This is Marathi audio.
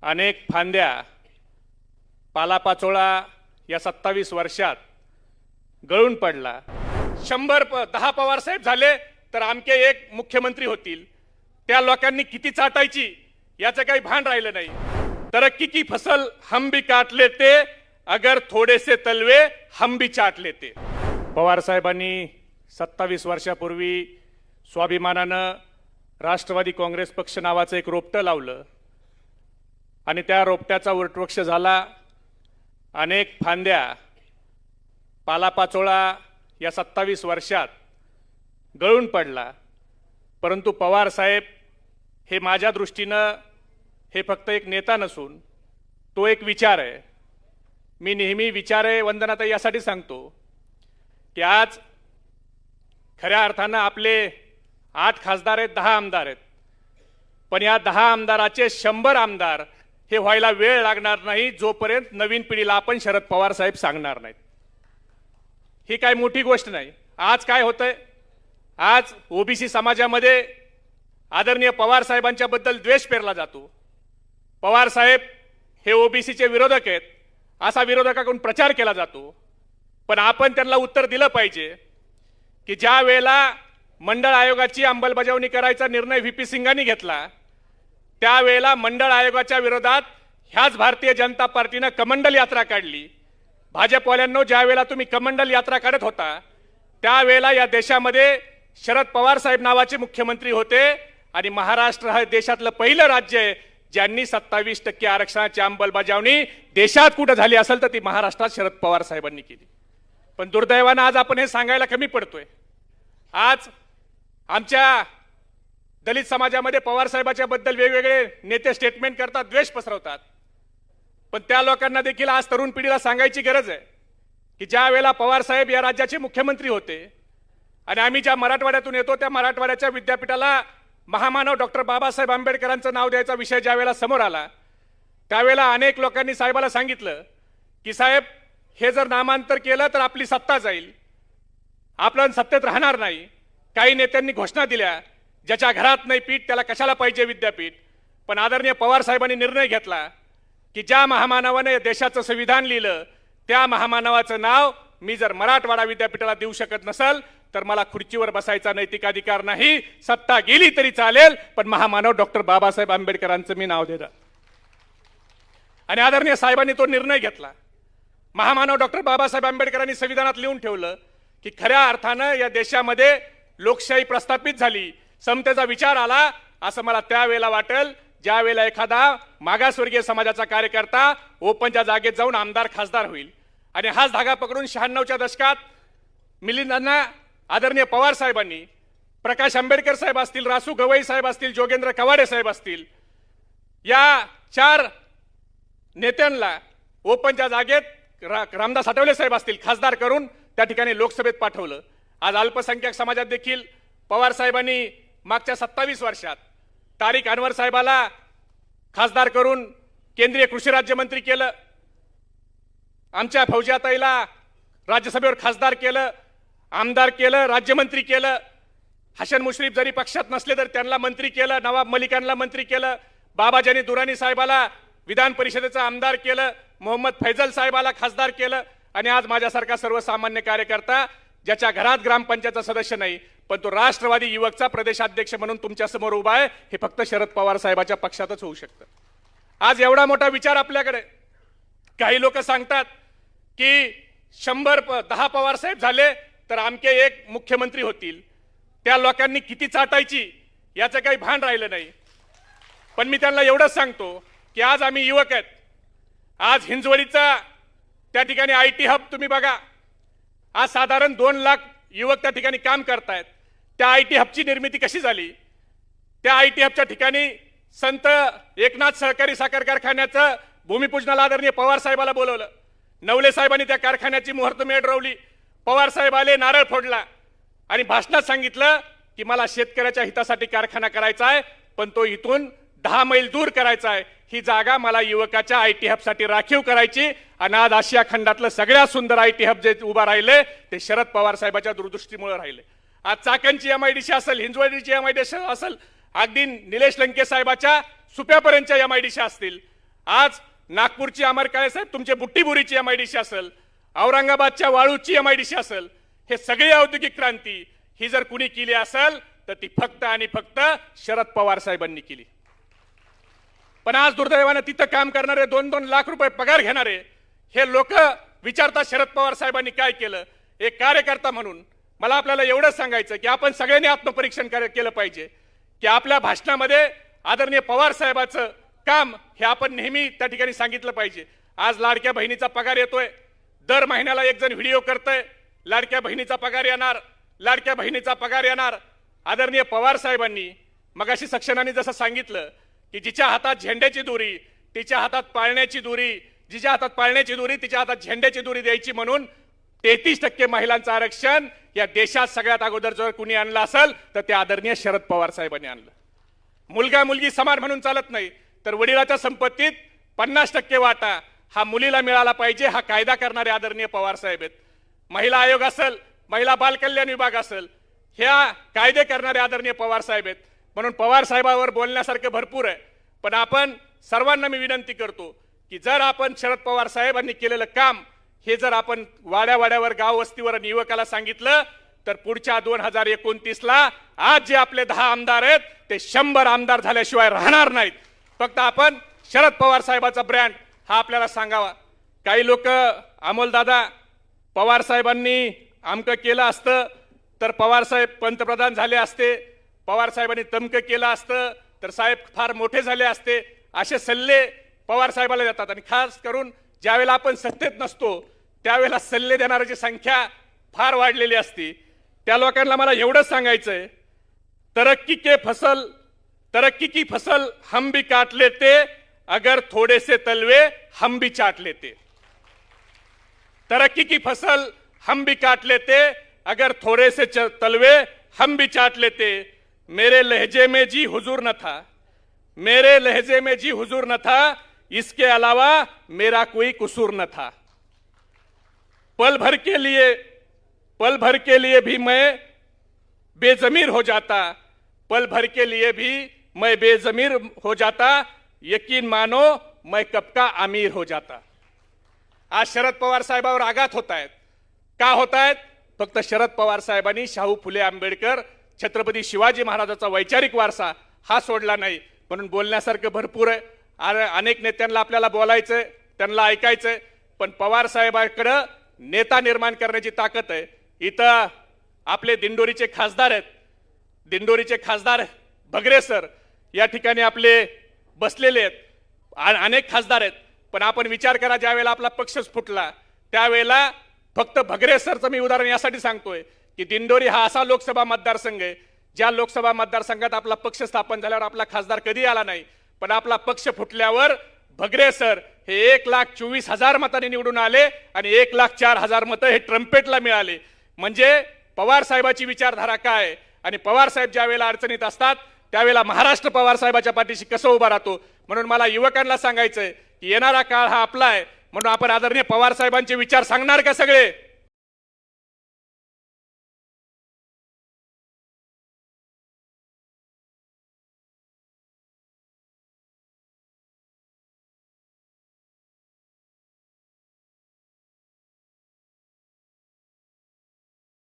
अनेक फांद्या पालापाचोळा या 27 वर्षात गळून पडला। 10 पवार साहेब झाले तर आमके एक मुख्यमंत्री होतील। त्या लोकांनी किती चाटायची याचं काही भान राहिलं नाही। तरक्की की फसल हम भी काट लेते अगर थोडे से तलवे हम भी चाट लेते। पवार साहेबांनी 27 वर्षापूर्वी स्वाभिमानानं राष्ट्रवादी काँग्रेस पक्ष नावाचं एक रोपटं लावलं आणि त्या रोपट्याचा वटवृक्ष झाला। अनेक फांद्या पालापाचोळा या 27 वर्षात गळून पडला। परंतु पवार साहेब हे माझ्या दृष्टीनं हे फक्त एक नेता नसून तो एक विचार आहे। मी नेहमी विचारे वंदनाताई यासाठी सांगतो की आज खऱ्या अर्थानं आपले 8 खासदार आहेत, 10 आमदार आहेत, पण या 10 आमदाराचे 100 आमदार हे व्हायला वेळ लागणार नाही जोपर्यंत नवीन पिढीला आपण शरद पवार साहेब सांगणार नाहीत। ही काय मोठी गोष्ट नाही। आज काय होतंय, आज ओबीसी समाजामध्ये आदरणीय पवार साहेबांच्या बद्दल द्वेष पेरला जातो। पवार साहेब हे ओबीसीचे विरोधक आहेत असा विरोधकाकडून प्रचार केला जातो। पण आपण त्यांना उत्तर दिलं पाहिजे की ज्या वेळेला मंडळ आयोगाची अंमलबजावणी करायचा निर्णय व्हीपी सिंगांनी घेतला त्यावेळेला मंडळ आयोगाच्या विरोधात ह्याच भारतीय जनता पार्टीनं कमंडल यात्रा काढली। भाजपवाल्यांनो, ज्या वेळेला तुम्ही कमंडल यात्रा काढत होता त्यावेळेला या देशामध्ये शरद पवार साहेब नावाचे मुख्यमंत्री होते आणि महाराष्ट्र हे देशातलं पहिलं राज्य आहे ज्यांनी 27% आरक्षणाची अंमलबजावणी देशात कुठं झाली असेल तर ती महाराष्ट्रात शरद पवार साहेबांनी केली। पण दुर्दैवानं आज आपण हे सांगायला कमी पडतोय। आज आमच्या दलित समाजामध्ये पवार साहेबांच्या बद्दल वेगवेगळे नेते स्टेटमेंट करतात, द्वेष पसरवतात, पण त्या लोकांना देखील आज तरुण पिढीला सांगायची गरज आहे की ज्या वेळेला पवार साहेब या राज्याचे मुख्यमंत्री होते आणि आम्ही ज्या मराठवाड्यातून येतो त्या मराठवाड्याच्या विद्यापीठाला महामानव डॉक्टर बाबासाहेब आंबेडकरांचं नाव द्यायचा विषय ज्या वेळेला समोर आला त्यावेळेला अनेक लोकांनी साहेबाला सांगितलं की साहेब हे जर नामांतर केलं तर आपली सत्ता जाईल, आपण सत्तेत राहणार नाही। काही नेत्यांनी घोषणा दिल्या ज्याच्या घरात नाही पीठ त्याला कशाला पाहिजे विद्यापीठ। पण आदरणीय पवार साहेबांनी निर्णय घेतला की ज्या महामानवाने देशाचं संविधान लिहिलं त्या महामानवाचं नाव मी जर मराठवाडा विद्यापीठाला देऊ शकत नसेल तर मला खुर्चीवर बसायचा नैतिक अधिकार नाही। सत्ता गेली तरी चालेल पण महामानव डॉक्टर बाबासाहेब आंबेडकरांचं मी नाव देणार। आणि आदरणीय साहेबांनी तो निर्णय घेतला। महामानव डॉक्टर बाबासाहेब आंबेडकरांनी संविधानात लिहून ठेवलं की खऱ्या अर्थानं या देशामध्ये लोकशाही प्रस्थापित झाली, समतेचा विचार आला असं मला त्यावेळेला वाटेल ज्या वेळेला एखादा मागासवर्गीय समाजाचा कार्यकर्ता ओपनच्या जागेत जाऊन आमदार खासदार होईल। आणि हाच धागा पकडून 96च्या दशकात मिलिंदांना आदरणीय पवार साहेबांनी, प्रकाश आंबेडकर साहेब असतील, रासू गवई साहेब असतील, जोगेंद्र कवाडे साहेब असतील, या 4 नेत्यांना ओपनच्या जागेत रामदास आठवले साहेब असतील खासदार करून त्या ठिकाणी लोकसभेत पाठवलं। आज अल्पसंख्याक समाजात देखील पवार साहेबांनी मागच्या 27 वर्षात तारिक अनवर साहेबाला खासदार करून केंद्रीय कृषी राज्यमंत्री केलं, आमच्या फौजियाताईला राज्यसभेवर खासदार केलं, आमदार केलं, राज्यमंत्री केलं। हसन मुश्रीफ जरी पक्षात नसले तर त्यांना मंत्री केलं, नवाब मलिकांना मंत्री केलं, बाबाजानी दुरानी साहेबाला विधान परिषदेचा आमदार केलं, मोहम्मद फैजल साहेबाला खासदार केलं। आणि आज माझ्यासारखा सर्वसामान्य कार्यकर्ता ज्याच्या घरात ग्रामपंचायतचा सदस्य नाही पण तो राष्ट्रवादी युवकचा प्रदेशाध्यक्ष म्हणून तुमच्या समोर उभा आहे, हे फक्त शरद पवार साहेबांच्या पक्षातच होऊ शकतं। आज एवढा मोठा विचार आपल्याकडे। काही लोक सांगतात की 10 पवार साहेब झाले तर आमके एक मुख्यमंत्री होतील। त्या लोकांनी किती चाटायची याचं काही भान राहिलं नाही। पण मी त्यांना एवढंच सांगतो की आज आम्ही युवक आहेत। आज हिंजवडीचा त्या ठिकाणी IT हब तुम्ही बघा, आज साधारण 2 लाख युवक त्या ठिकाणी काम करतायत। त्या IT हबची निर्मिती कशी झाली? त्या IT हबच्या ठिकाणी संत एकनाथ सहकारी साखर कारखान्याचं भूमिपूजनाला आदरणीय पवार साहेबाला बोलवलं। नवले साहेबांनी त्या कारखान्याची मुहूर्तमेढ रोवली। पवार साहेब आले, नारळ फोडला आणि भाषणात सांगितलं की मला शेतकऱ्याच्या हितासाठी कारखाना करायचा आहे पण तो इथून 10 मैल दूर करायचा आहे। ही जागा मला युवकाच्या IT हबसाठी राखीव करायची। आणि आज आशिया खंडातलं सगळ्यात सुंदर IT हब जे उभा राहिले ते शरद पवार साहेबांच्या दूरदृष्टीमुळे राहिले। आज चाकणची MIDC असेल, हिंजवडीची MIDC असेल, अगदी निलेश लंके साहेबाच्या सुप्यापर्यंतच्या MIDC असतील, आज नागपूरची अमर काळे साहेब तुमचे बुट्टीबुरीची MIDC असेल, औरंगाबादच्या वाळूची MIDC असेल, हे सगळी औद्योगिक क्रांती ही जर कुणी केली असेल तर ती फक्त आणि फक्त शरद पवार साहेबांनी केली. पण आज दुर्दैवाने तिथं काम करणारे 2-2 लाख रुपये पगार घेणारे हे लोक विचारतात शरद पवार साहेबांनी काय केलं. एक कार्यकर्ता म्हणून मला आपल्याला एवढंच सांगायचं की आपण सगळ्यांनी आत्मपरीक्षण केलं पाहिजे की आपल्या भाषणामध्ये आदरणीय पवार साहेबांचं काम हे आपण नेहमी त्या ठिकाणी सांगितलं पाहिजे. आज लाडक्या बहिणीचा पगार येतोय, दर महिन्याला एक जण व्हिडिओ करतोय, लाडक्या बहिणीचा पगार येणार, लाडक्या बहिणीचा पगार येणार. आदरणीय पवार साहेबांनी मगाशी सक्षनाने जसं सांगितलं की जिच्या हातात झेंड्याची दोरी तिच्या हातात पाळण्याची दोरी, जिच्या हातात पाळण्याची दोरी तिच्या हातात झेंड्याची दोरी द्यायची म्हणून 33% महिलांचं आरक्षण या देशात सगळ्यात अगोदर जर कुणी आणलं असेल तर ते आदरणीय शरद पवार साहेबांनी आणलं. मुलगा मुलगी समान म्हणून चालत नाही, तर वडिलाच्या संपत्तीत 50% वाटा हा मुलीला मिळाला पाहिजे, हा कायदा करणारे आदरणीय पवार साहेब आहेत. महिला आयोग असेल, महिला बाल कल्याण विभाग असेल, ह्या कायदे करणारे आदरणीय पवार साहेब आहेत. म्हणून पवार साहेबांवर बोलण्यासारखं भरपूर आहे. पण आपण सर्वांना मी विनंती करतो की जर आपण शरद पवार साहेबांनी केलेलं काम हे जर आपण वाड्यावाड्यावर गाव वस्तीवर आणि युवकाला सांगितलं तर पुढच्या 2029ला आज जे आपले 10 आमदार आहेत ते 100 आमदार झाल्याशिवाय राहणार नाहीत. फक्त आपण शरद पवार साहेबाचा ब्रँड हा आपल्याला सांगावा. काही लोक अमोलदादा पवार साहेबांनी आमकं केलं असतं तर पवार साहेब पंतप्रधान झाले असते, पवार साहेबांनी तमकं केलं असतं तर साहेब फार मोठे झाले असते, असे सल्ले पवार साहेबाला देतात. आणि खास करून ज्यावेळेला आपण सत्तेत नसतो त्यावेळेला सल्ले देणाऱ्याची संख्या फार वाढलेली असती. त्या लोकांना मला एवढंच सांगायचंय, तरक्की की फसल हम भी काट लेते अगर थोड़े से तलवे हम भी चाट लेते. तरक्की की फसल हम भी काट लेते अगर थोड़े से तलवे हम भी चाट लेते. मेरे लहजे में जी हुजूर न था, मेरे लहजे में जी हुजूर न था, इसके अलावा मेरा कोई कसूर न था. पल भर के लिए भी मैं बेजमीर हो जाता, पल भर के लिए भी मैं बेजमीर हो जाता, यकीन मानो मैं कब का अमीर हो जाता. आज शरद पवार साहेबांवर आघात होत आहेत. का होत आहेत? फक्त शरद पवार साहेबांनी शाहू फुले आंबेडकर छत्रपती शिवाजी महाराजांचा वैचारिक वारसा हा सोडला नाही. म्हणून बोलण्यासारखं भरपूर आहे. अनेक नेत्यांना आपल्याला बोलायचंय, त्यांना ऐकायचंय, पण पवार साहेबांकडे नेता निर्माण करण्याची ताकद आहे. इथं आपले दिंडोरीचे खासदार आहेत, दिंडोरीचे खासदार भगरे सर या ठिकाणी आपले बसलेले आहेत, अनेक खासदार आहेत. पण आपण विचार करा, ज्या वेळेला आपला पक्षच फुटला त्यावेळेला फक्त भगरे सरचं मी उदाहरण यासाठी सांगतोय की दिंडोरी हा असा लोकसभा मतदारसंघ आहे ज्या लोकसभा मतदारसंघात आपला पक्ष स्थापन झाल्यावर आपला खासदार कधी आला नाही, पण आपला पक्ष फुटल्यावर भगरे सर हे 1,24,000 मतांनी निवडून आले आणि 1,04,000 मतं हे ट्रम्पेटला मिळाले. म्हणजे पवार साहेबाची विचारधारा काय आणि पवार साहेब ज्या वेळेला अडचणीत असतात त्यावेळेला महाराष्ट्र पवार साहेबाच्या पाठीशी कसं उभा राहतो. म्हणून मला युवकांना सांगायचंय की येणारा काळ हा आपला आहे, म्हणून आपण आदरणीय पवार साहेबांचे विचार सांगणार का सगळे?